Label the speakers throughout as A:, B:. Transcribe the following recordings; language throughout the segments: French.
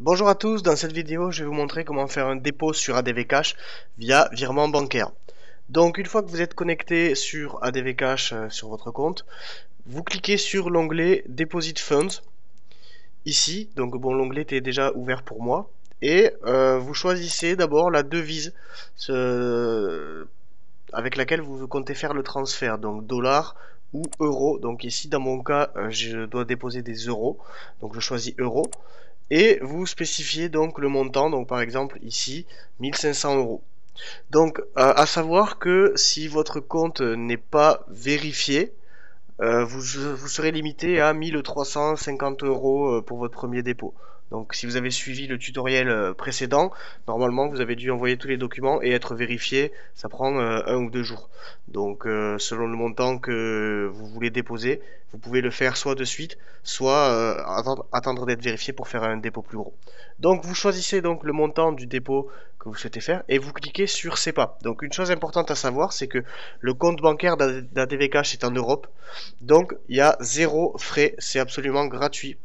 A: Bonjour à tous, dans cette vidéo je vais vous montrer comment faire un dépôt sur ADV Cash via virement bancaire. Donc une fois que vous êtes connecté sur ADV Cash sur votre compte, vous cliquez sur l'onglet Deposit Funds ici, donc bon l'onglet est déjà ouvert pour moi, et vous choisissez d'abord la devise avec laquelle vous comptez faire le transfert, donc dollars ou euros. Donc ici dans mon cas je dois déposer des euros, donc je choisis euros. Et vous spécifiez donc le montant, donc par exemple ici 1500 euros. Donc à savoir que si votre compte n'est pas vérifié, vous serez limité à 1350 euros pour votre premier dépôt. Donc si vous avez suivi le tutoriel précédent, normalement vous avez dû envoyer tous les documents et être vérifié, ça prend 1 ou 2 jours. Donc selon le montant que vous voulez déposer, vous pouvez le faire soit de suite, soit attendre d'être vérifié pour faire un dépôt plus gros. Donc vous choisissez donc le montant du dépôt que vous souhaitez faire et vous cliquez sur SEPA. Donc une chose importante à savoir, c'est que le compte bancaire d'ADV Cash est en Europe. Donc, il y a zéro frais, c'est absolument gratuit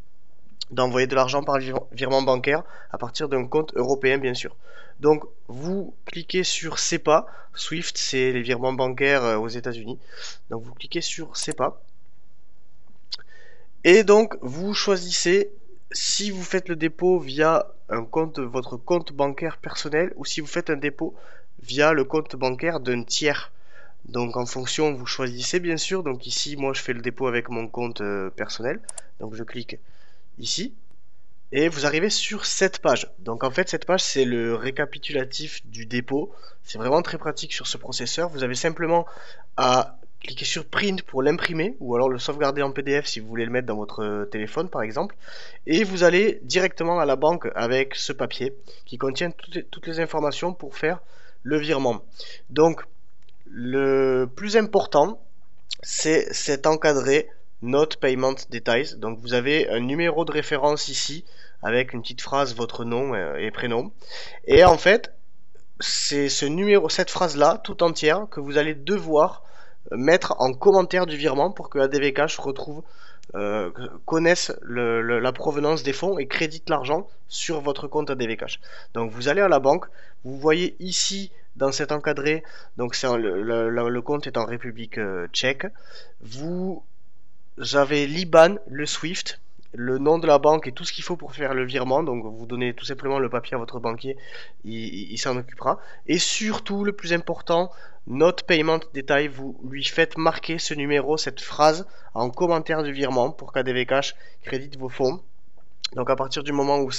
A: d'envoyer de l'argent par virement bancaire à partir d'un compte européen, bien sûr. Donc, vous cliquez sur SEPA. SWIFT, c'est les virements bancaires aux États-Unis. Donc, vous cliquez sur SEPA. Et donc, vous choisissez si vous faites le dépôt via votre compte bancaire personnel ou si vous faites un dépôt via le compte bancaire d'un tiers. Donc en fonction, vous choisissez bien sûr. Donc ici, moi je fais le dépôt avec mon compte personnel. Donc je clique ici et vous arrivez sur cette page. Donc en fait, cette page c'est le récapitulatif du dépôt. C'est vraiment très pratique sur ce processeur. Vous avez simplement à cliquer sur Print pour l'imprimer ou alors le sauvegarder en PDF si vous voulez le mettre dans votre téléphone par exemple. Et vous allez directement à la banque avec ce papier qui contient toutes les informations pour faire le virement. Donc le plus important, c'est cet encadré Note Payment Details. Donc vous avez un numéro de référence ici avec une petite phrase, votre nom et prénom. Et en fait, c'est cette phrase-là, tout entière, que vous allez devoir mettre en commentaire du virement pour que ADV Cash euh, connaisse la provenance des fonds et crédite l'argent sur votre compte ADV Cash. Donc vous allez à la banque, vous voyez ici dans cet encadré, donc le compte est en République tchèque. Vous avez l'IBAN, le SWIFT, le nom de la banque et tout ce qu'il faut pour faire le virement. Donc vous donnez tout simplement le papier à votre banquier, il s'en occupera. Et surtout, le plus important, Note Payment Detail, vous lui faites marquer ce numéro, cette phrase en commentaire du virement pour qu'ADV Cash crédite vos fonds. Donc à partir du moment où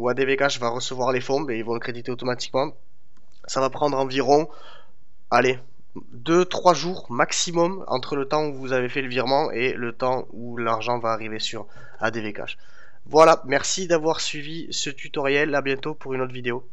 A: ADV Cash va recevoir les fonds, ben, ils vont le créditer automatiquement. Ça va prendre environ, allez, 2, 3 jours maximum entre le temps où vous avez fait le virement et le temps où l'argent va arriver sur ADV Cash. Voilà, merci d'avoir suivi ce tutoriel. À bientôt pour une autre vidéo.